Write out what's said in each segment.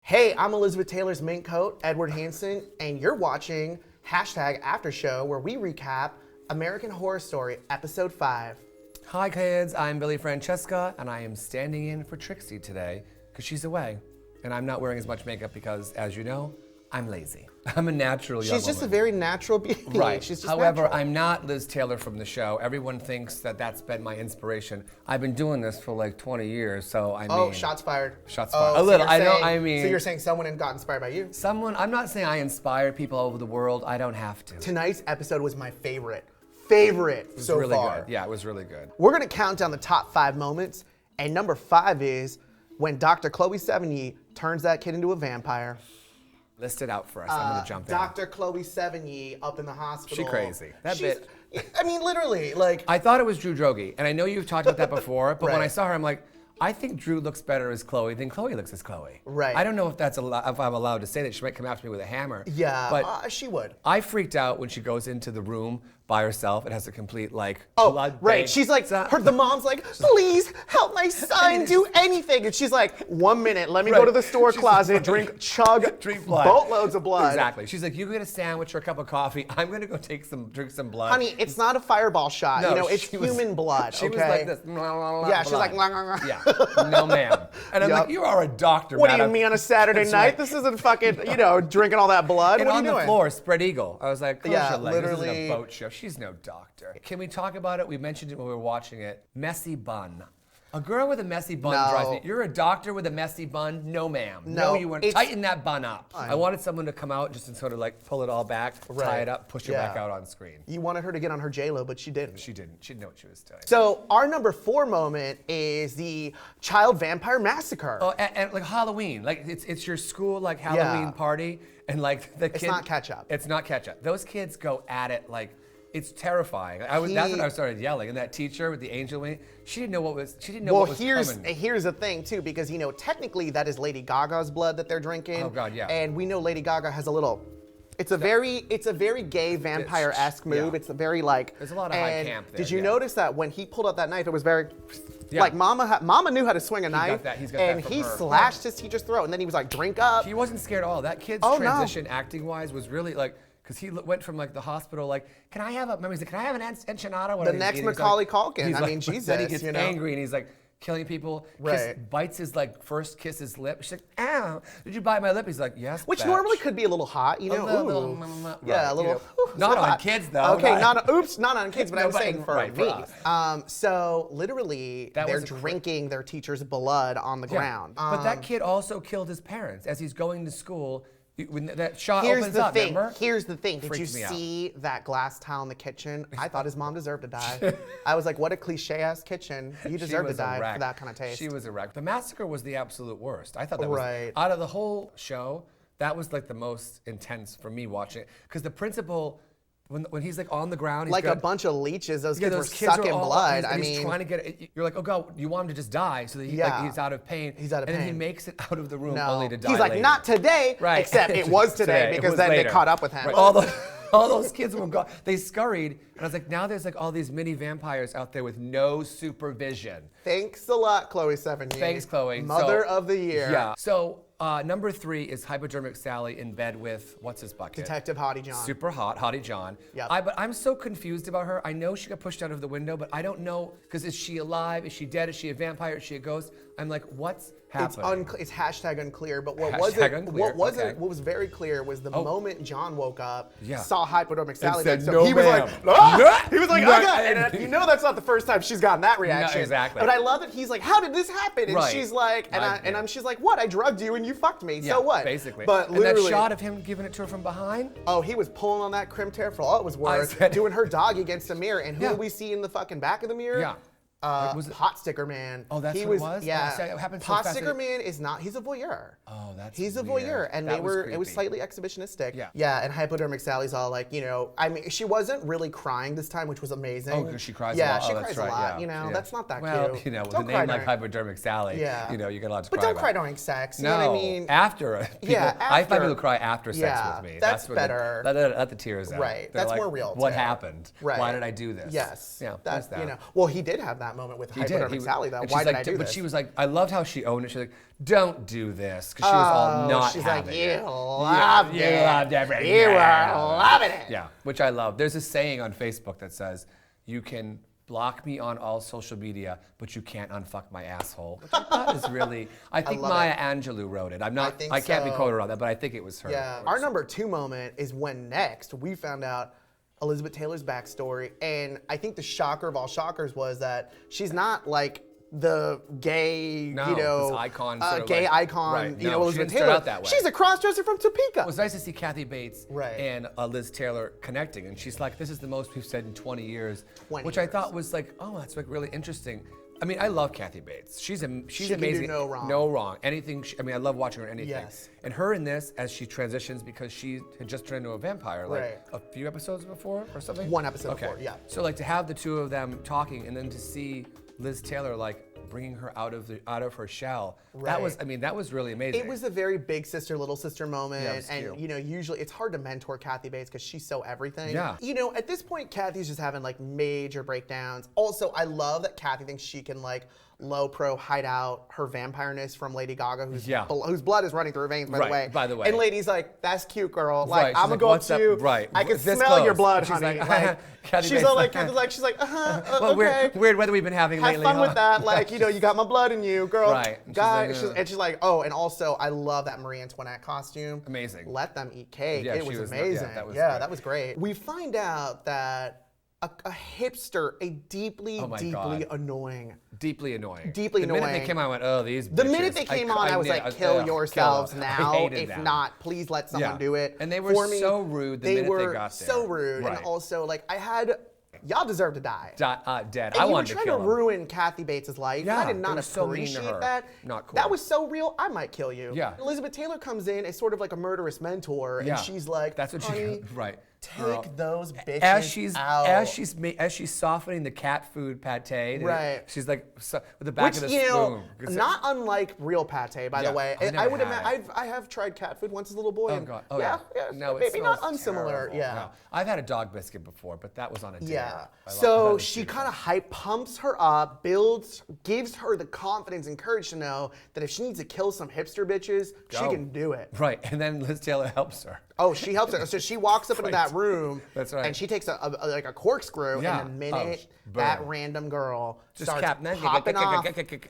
Hey, I'm Elizabeth Taylor's mink coat, Edward Hansen, and you're watching #AfterShow, where we recap American Horror Story Episode 5. Hi kids, I'm Billy Francesca, and I am standing in for Trixie today, because she's away. And I'm not wearing as much makeup because, as you know, I'm lazy. I'm a natural young She's just woman. a very natural beauty. Right. She's just However, natural. I'm not Liz Taylor from the show. Everyone thinks that that's been my inspiration. I've been doing this for like 20 years, so I mean... Oh, shots fired. Shots fired. Oh, A little, so I know, saying- I mean... So you're saying someone got inspired by you? Someone, I'm not saying I inspire people all over the world. I don't have to. Tonight's episode was my favorite so really far. good. Yeah, it was really good. We're gonna count down the top 5 moments, and number 5 is when Dr. Chloe Sevigny turns that kid into a vampire. List it out for us. I'm gonna jump in. Dr. Chloe Sevigny up in the hospital. She crazy. That bit. I mean, literally, like. I thought it was Drew Droege, and I know you've talked about that before, but when Right. I saw her, I'm like, I think Drew looks better as Chloe than Chloe looks as Chloe. Right. I don't know if that's if I'm allowed to say that. She might come after me with a hammer. Yeah, But she would. I freaked out when she goes into the room by herself and has a complete like Oh, blood right. bank. She's like, the mom's like, please help my son do anything. And she's like, 1 minute, let me go to the store closet, drink blood. boatloads of blood. Exactly. She's like, you get a sandwich or a cup of coffee. I'm gonna go drink some blood. Honey, it's not a fireball shot. No, you know, it's she was- human blood. She okay? was like this. Yeah, she's like, yeah, no ma'am. And I'm Yep. like, you are a doctor, What do madam. you mean on a Saturday That's night? right. This isn't fucking, drinking all that blood. And what are on you the doing? floor, spread eagle. I was like, close Yeah, your leg. This literally. isn't a boat show. She's no doctor. Can we talk about it? We mentioned it when we were watching it. Messy bun. A girl with a messy bun No. drives me. You're a doctor with a messy bun? No, ma'am. No, you weren't. it's Tighten that bun up. I wanted someone to come out just and sort of like pull it all back, tie Right. it up, push it Yeah. back out on screen. You wanted her to get on her J-Lo, but she didn't. She didn't. She didn't know what she was doing. So our number 4 moment is the child vampire massacre. Oh, and like Halloween, like it's your school like Halloween Yeah. party, and like the kids. It's not ketchup. It's not ketchup. Those kids go at it like it's terrifying. That's when I started yelling. And that teacher with the angel wing, she didn't know what was. She didn't know what was coming. Here's the thing too, because technically that is Lady Gaga's blood that they're drinking. Oh God, yeah. And we know Lady Gaga has a little. It's a very gay vampire-esque move. yeah. It's a very like. There's a lot of high camp there, Did you yeah. notice that when he pulled out that knife, it was very. Yeah. Like Mama knew how to swing a knife, he's got that and from he her. slashed his teacher's throat, and then he was like, "Drink up." He wasn't scared at all. That kid's Oh, no. transition acting-wise was really like. Because he went from like the hospital, like, can I have an enchilada? The next Macaulay Culkin. I mean, Jesus, Then he gets you know? angry and he's like killing people. Right. Bites his first kiss his lip. She's like, ow, did you bite my lip? He's like, yes. Which bitch." normally could be a little hot, you know. A little, ooh. right, Yeah, a little. you know. Not on hot. kids, though. Okay, Right. not on kids, but No, I'm but- saying for right, for me. us. So literally, That they're was a drinking their teacher's blood on the Yeah. ground. But that kid also killed his parents as he's going to school. When that shot Here's opens the up, thing. remember? Here's the thing. Did you Freaks me out. see that glass tile in the kitchen? I thought his mom deserved to die. I was like, what a cliche-ass kitchen. You She deserve to was a die wreck. for that kind of taste. She was a wreck. The massacre was the absolute worst. I thought that Right. was, out of the whole show, that was like the most intense for me watching it. Because the principal, when he's like on the ground, he's like got, a bunch of leeches. Those yeah, kids were those kids sucking are all, blood. and he's trying to get it. You're like, oh God, you want him to just die so that Yeah. he's out of pain. He's out of and then pain. he makes it out of the room No. only to die He's like, later. not today, Right. except it was today It because was then later. they caught up with him. Right. All those kids were gone. They scurried, and I was like, now there's like all these mini vampires out there with no supervision. Thanks a lot, Chloe Sevigny. Thanks, Chloe. Mother So- of the year. Yeah. So number 3 is Hypodermic Sally in bed with, what's his bucket? Detective Hottie John. Super hot, Hottie John. Yep. But I'm so confused about her. I know she got pushed out of the window, but I don't know, because is she alive? Is she dead? Is she a vampire? Is she a ghost? I'm like, what's happening? It's hashtag unclear, but what Hashtag wasn't, okay. what was very clear was the moment John woke up, Yeah. saw Hypodermic Sally, said, so "No, he was ma'am." like, ah! He was like, No, oh God. and- And you know that's not the first time she's gotten that reaction. exactly. But I love that he's like, how did this happen? And Right. she's like, she's like, what? I drugged you and you fucked me. Yeah, So what? basically. But and literally, that shot of him giving it to her from behind. oh, he was pulling on that crim tear for all it was worth, said- doing her doggy against a mirror. And who Yeah. do we see in the fucking back of the mirror? Yeah. Was it- Hot Sticker Man. Oh, that's he what it was? Yeah. Oh, see, it happened so Hot fast Sticker that- Man is not. He's a voyeur. Oh, that's He's a weird. voyeur, and That it was creepy. slightly exhibitionistic. Yeah. Yeah, and Hypodermic Sally's all like, I mean, she wasn't really crying this time, which was amazing. Oh, because she cries a Yeah, lot. she Oh, that's cries right, a lot. yeah. That's not that well, cute. with Don't a cry name like during- Hypodermic Sally, Yeah. you get a lot to But cry don't about. cry during sex. You No, know what I mean? after. People, Yeah, I find after. people cry after sex Yeah, with me. that's when better. Let the tears out. Right, They're that's like, more real, What too. happened? Right. Why did I do this? Yes. Yeah, That's there's that. Well, he did have that. that moment with He did. Hypodermic Sally, though. And Why she's did like, I do but this? she was like, I loved how she owned it. She's like, don't do this. Because she was all not she's having like, it. you loved You it. loved everything. You were loving it. Yeah, which I love. There's a saying on Facebook that says, you can block me on all social media, but you can't unfuck my asshole. Which I thought is really, I think love Maya it. Angelou wrote it. I can't be so. quoted on that, but I think it was her. Yeah. Our number 2 moment is when next we found out Elizabeth Taylor's backstory. And I think the shocker of all shockers was that she's not like the gay, No, you know, this icon sort of gay like- icon, right, you no, know, she Elizabeth didn't start Taylor. out that way. She's a cross-dresser from Topeka. It was nice to see Kathy Bates Right. and Liz Taylor connecting, and she's like, "This is the most we've said in 20 years," 20 which I years. thought was like, "Oh, that's like really interesting." I mean, I love Kathy Bates. She's can amazing. do no wrong. No wrong. Anything. I mean, I love watching her in anything. Yes. And her in this, as she transitions, because she had just turned into a vampire, like Right. a few episodes before or something. 1 episode before, yeah. So like to have the two of them talking, and then to see Liz Taylor like bringing her out of her shell. That was, Right. I mean, that was really amazing. It was a very big sister, little sister moment. Yeah, it was and, cute. you know, usually it's hard to mentor Kathy Bates because she's so everything. Yeah. You know, at this point, Kathy's just having like major breakdowns. Also, I love that Kathy thinks she can like low pro hide out her vampireness from Lady Gaga, whose blood is running through her veins, by the way. And Lady's like, that's cute, girl. Like, Right, she's I'm gonna like, go up "What's to up?" you. Right. I can This smell your close. blood, And she's honey. like, Kathy she's Bates all like, like, she's like, Well, okay. weird weather we've been having Have lately. fun huh? with that. Like, you know, you got my blood in you, girl. Right. And she's Guy. like, And she's like, oh, and also, I love that Marie Antoinette costume. Amazing. Let them eat cake. Yeah, It she was was- amazing. yeah, that was great. That was great. We find out that a hipster, a deeply, Oh my deeply God. annoying. Deeply annoying. Deeply The minute annoying. they came out, I went, oh, these The bitches. minute they came on, I was like, kill yourselves now. If not, please let someone Yeah. do it. And they were for me. so rude the They minute they were got there. so rude. Right. And also, like, y'all deserve to die. Dead. And I you were wanted to trying kill to them. ruin Kathy Bates' life. Yeah, I did they not were so mean to appreciate her. that. Not cool. That was so real. I might kill you. Yeah. Elizabeth Taylor comes in as sort of like a murderous mentor, Yeah. and she's like, That's what honey, she. Right. take Girl. those bitches As out. she's softening the cat food pate. Right. She's like with the back Which, of the you know, spoon. not unlike real pate, by Yeah, the way. I've never would had imagine. I have tried cat food once as a little boy. Oh and God. Oh yeah. No, it maybe not smells unsimilar. terrible. Yeah. No. I've had a dog biscuit before, but that was on a dare. Yeah. I've So had she this kind of pumps her up, gives her the confidence and courage to know that if she needs to kill some hipster bitches, she Go. can do it. Right, and then Liz Taylor helps her. Oh, she helps her. So she walks up into that room. That's right. And she takes a corkscrew, Yeah. and the minute Oh, that boom. random girl Just starts cap-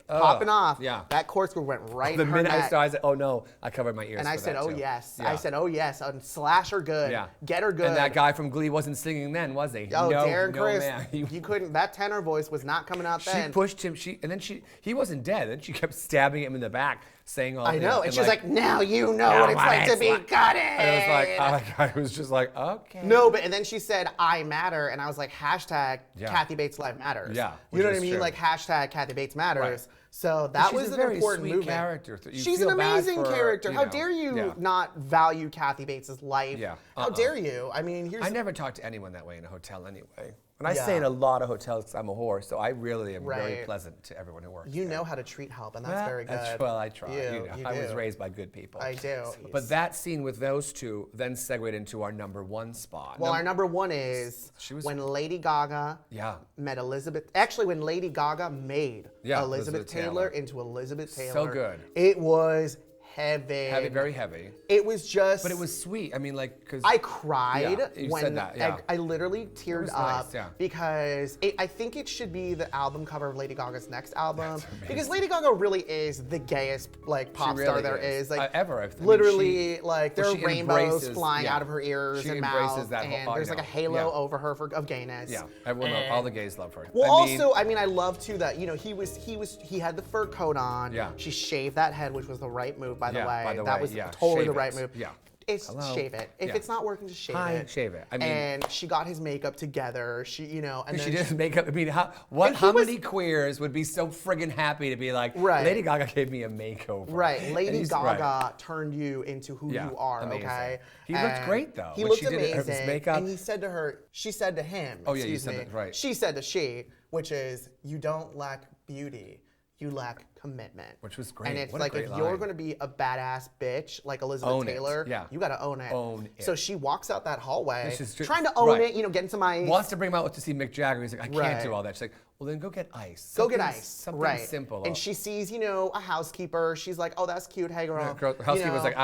popping off, Yeah. that corkscrew went right The in her minute I neck. saw, I said, "Oh no!" I covered my ears. And I for said, that, oh too. yes. Yeah. I said, oh yes. And slash her good. Yeah. Get her good. And that guy from Glee wasn't singing then, was he? Oh, no, Darren no, Criss, man. you couldn't. That tenor voice was not coming out She then. pushed him. He wasn't dead. Then she kept stabbing him in the back, saying all. I know. And she was like, now you know what it's like to be gutted. And it was like, oh my God, it was just like, okay. No, and then she said, I matter. And I was like, hashtag Yeah. Kathy Bates life matters. Yeah, You which know what I is mean? true. Like hashtag Kathy Bates matters. Right. So that She's was a an very important sweet movement. character. You She's an feel bad amazing for her, character. you How know. dare you Yeah. not value Kathy Bates' life? Yeah. How dare you? I mean, here's I never talk to anyone that way in a hotel anyway. And I Yeah. stay in a lot of hotels because I'm a whore, so I really am very Right. pleasant to everyone who works you there. know how to treat help, and that's very good. Well, I try. You I was do. raised by good people. I do. But that scene with those two then segued into our number one spot. Well, our number one is She was- when Lady Gaga Yeah. met Elizabeth. Actually, when Lady Gaga made Yeah, Elizabeth Elizabeth Taylor Taylor. into Elizabeth Taylor. So good. It was heavy. Heavy, very heavy. It was just. But it was sweet. I mean, like, because I cried Yeah, you when said that, yeah. I literally teared was up nice, yeah. because I think it should be the album cover of Lady Gaga's next album because Lady Gaga really is the gayest like pop star really there is. is. Like Ever. I mean, literally, like there well, are she rainbows embraces- flying yeah. out of her ears She and embraces mouth, that whole- and I there's like a know. halo Yeah. over her of gayness. Yeah, everyone, all the gays love her. Well, I mean, also, I mean, I love too that he had the fur coat on. Yeah. She shaved that head, which was the right move, by the Yeah, way. by the that way, was yeah, totally the shave right it. move. Yeah. It's Hello? shave it. If Yeah. it's not working, just shave Hi, it. shave it. I mean- and she got his makeup together. She, you know, and she then didn't make up. I mean, how And he many was- queers would be so friggin' happy to be like, Right. Lady Gaga gave me a makeover. Right, And Lady he's- Gaga right. turned you into who Yeah, you are. amazing. Okay. He looked And great, though, He when looked she did amazing. his makeup. And he said to her, she said to him. Oh, yeah, you excuse said me, that, right. She said to she, which is, you don't lack beauty. You lack commitment. Which was great. And it's What a like, great if you're line. going to be a badass bitch like Elizabeth Own it. Taylor, Yeah. you got to own it. Own it. So she walks out that hallway, This is true. trying to own Right. it, you know, getting some ice. Wants to bring him out to see Mick Jagger. He's like, I can't Right. do all that. She's like, well, then go get ice. Go get ice. Something simple. And she sees, a housekeeper. She's like, oh, that's cute. Hey, girl. Housekeeper's like,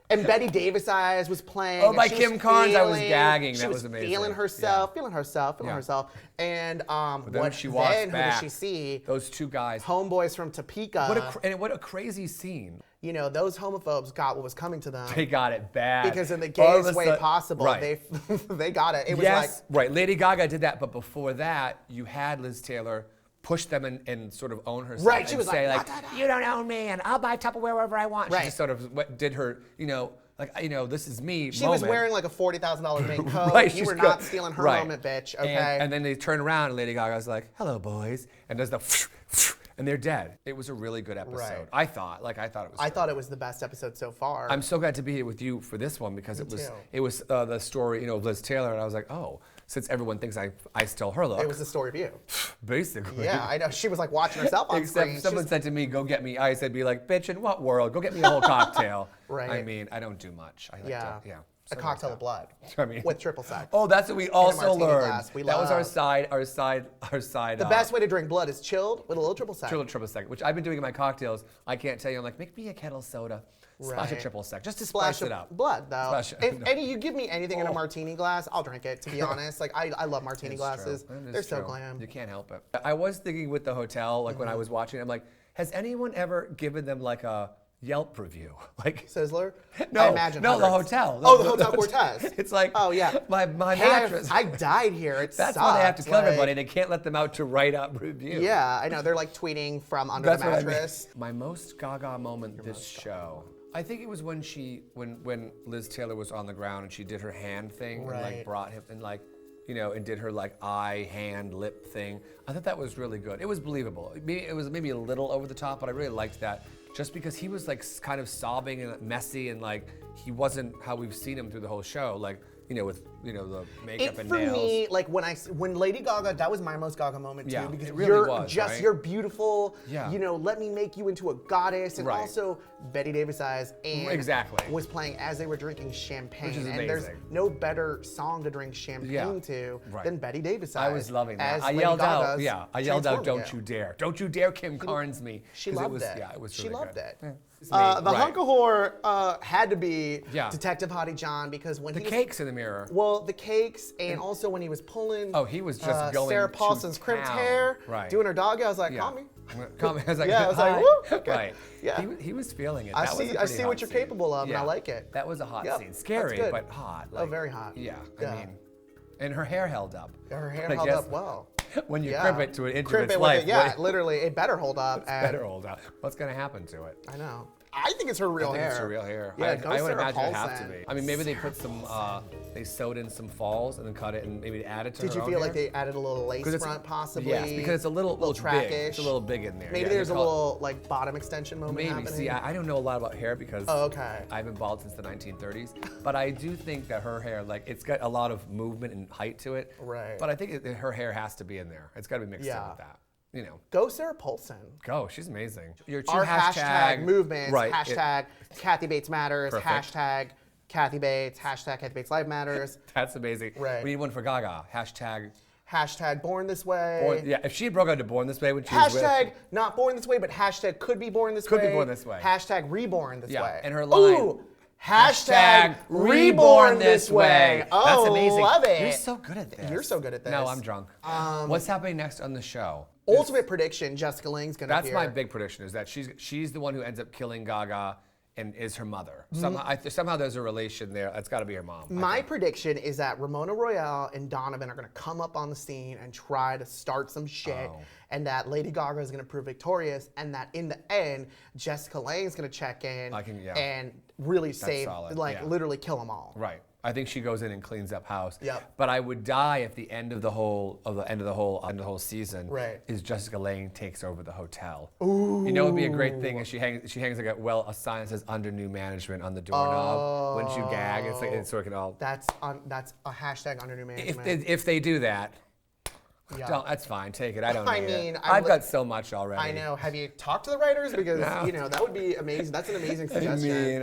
And Betty Davis Eyes was playing. Oh, by Kim Carnes, I was gagging. That was amazing. Feeling herself. And but then when she walks back, who does she see? Those two guys. Homeboys from Topeka. What a crazy scene. Those homophobes got what was coming to them. They got it bad. Because in the gayest way possible, they got it. It was right. Lady Gaga did that, but before that, you had Liz Taylor push them and sort of own herself. Right, she was say like, you don't own me, and I'll buy Tupperware wherever I want. Right. She just sort of did her, this is me She moment. was wearing like a $40,000 mink coat. Right, you were not stealing her moment, bitch, okay? And then they turn around, and Lady Gaga's like, hello, boys, and does the and they're dead. It was a really good episode. Right. I thought it was. I thought it was the best episode so far. I'm so glad to be here with you for this one because it was the story, of Liz Taylor, and I was like, oh, since everyone thinks I stole her look. It was the story of you. Basically. Yeah, I know. She was like watching herself on screen. Except someone said to me, go get me ice. I'd be like, bitch, in what world? Go get me a whole cocktail. Right. I mean, I don't do much. I like to. A cocktail of blood. I mean, with triple sec. Oh, that's what we also learned. That was our side. The best way to drink blood is chilled with a little triple sec. Triple sec, which I've been doing in my cocktails. I can't tell you. I'm like, make me a kettle soda. Splash a triple sec, just to spice it up. Blood, though. If you give me anything in a martini glass, I'll drink it, to be honest. Like, I love martini glasses. They're so glam. You can't help it. I was thinking with the hotel, like when I was watching, I'm like, has anyone ever given them like a Yelp review? Like Sizzler? No, I imagine the hotel. The Hotel Cortez. It's like, oh yeah, my mattress. I died here. That's why they have to kill everybody. They can't let them out to write up reviews. Yeah, I know. They're like tweeting from under the mattress. My most Gaga moment this show. I think it was when Liz Taylor was on the ground and she did her hand thing and like brought him and like, and did her like eye, hand, lip thing. I thought that was really good. It was believable. It was maybe a little over the top, but I really liked that. Just because he was like kind of sobbing and messy and like he wasn't how we've seen him through the whole show. Like, with the makeup and nails. For me, like when Lady Gaga, that was my most Gaga moment too, because it really was, you're beautiful. Yeah. Let me make you into a goddess, and also Betty Davis Eyes and was playing as they were drinking champagne, which is and there's no better song to drink champagne to than Betty Davis Eyes. I was loving that. I yelled out, "Don't you dare! Don't you dare, Kim Carnes me!" She loved it. Yeah, it was. She loved it. The hunk of whore had to be Detective Hottie John, because when the cakes in the mirror. Well, the cakes, and also when he was pulling. Oh, he was just going Sarah Paulson's crimped hair, doing her doggy. I was like, call me. I was like, I was like, woo. Okay. Right. Yeah. He was feeling it. I see what you're capable of, and I like it. That was a hot scene. Scary, but hot. Like, very hot. Yeah. I mean, and her hair held up. Her hair held up well. When you crimp it to an inch of its life. Literally, it better hold up. It better hold up. What's going to happen to it? I know. I think it's her real hair. It's her real hair. Yeah, I would imagine it have to be. I mean, maybe they put some, they sewed in some falls and then cut it and maybe added to Did you feel like they added a little lace front possibly? Yes, because it's a little trackish. Big. It's a little big in there. Maybe there's a little like bottom extension moment happening. Maybe. See, I don't know a lot about hair because I've been bald since the 1930s. But I do think that her hair, like, it's got a lot of movement and height to it. Right. But I think her hair has to be in there. It's got to be mixed in with that. Go Sarah Paulson. Go, she's amazing. Your two hashtag movements, hashtag Kathy Bates Matters, hashtag Kathy Bates, hashtag Kathy Bates Life Matters. That's amazing. Right. We need one for Gaga. Hashtag Born This Way. If she broke out to Born This Way when she was hashtag not Born This Way, but hashtag could be Born This Way. Could be Born This Way. Hashtag Reborn This Way. And her line. Ooh. Hashtag Reborn This Way. Oh, that's amazing. Love it. You're so good at this. You're so good at this. No, I'm drunk. What's happening next on the show? Ultimate prediction, Jessica Lange's gonna appear. That's my big prediction, is that she's the one who ends up killing Gaga and is her mother. Somehow there's a relation there. That's got to be her mom. My prediction is that Ramona Royale and Donovan are going to come up on the scene and try to start some shit, and that Lady Gaga is going to prove victorious, and that in the end, Jessica Lange's going to check in and really save, literally kill them all. Right. I think she goes in and cleans up house. Yep. But I would die if the end of the whole season is Jessica Lange takes over the hotel. Ooh. You know, it would be a great thing if she hangs like a sign that says under new management on the doorknob. Wouldn't you gag? It's like it's working all. That's a hashtag under new management. If they do that, Yeah. Don't. That's fine. Take it. I don't need mean, it. I've got so much already. I know. Have you talked to the writers? Because that would be amazing. That's an amazing suggestion.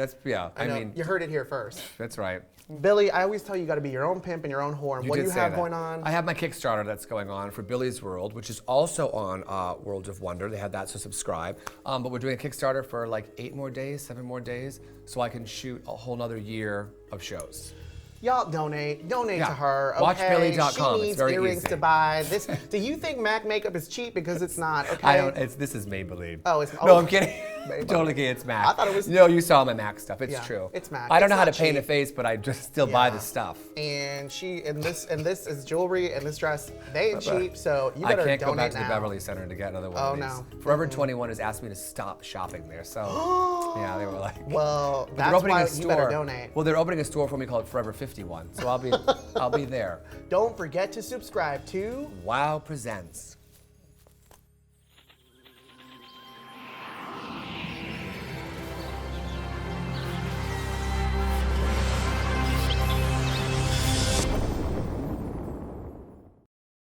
I mean, you heard it here first. That's right. Billy, I always tell you, you got to be your own pimp and your own whore. What do you have going on? I have my Kickstarter that's going on for Billy's World, which is also on World of Wonder. They have that, so subscribe. But we're doing a Kickstarter for like 7 more days, so I can shoot a whole nother year of shows. Y'all donate to her. Okay? Watchbilly.com. She needs it's very earrings easy. to buy. Do you think MAC makeup is cheap? Because it's not. Okay. This is Maybelline. No, I'm kidding. Totally kidding. It's MAC. I thought it was. No, you saw my MAC stuff. It's true. It's MAC. I don't know how to paint a face, but I just still buy the stuff. And this is jewelry and this dress. They ain't cheap, so you better donate now. I can't go back to the Beverly Center to get another one of these. Oh no. Forever 21 has asked me to stop shopping there, so yeah, they were like. Well, that's why you better donate. Well, they're opening a store for me called Forever 51, so I'll be there. Don't forget to subscribe to Wow Presents.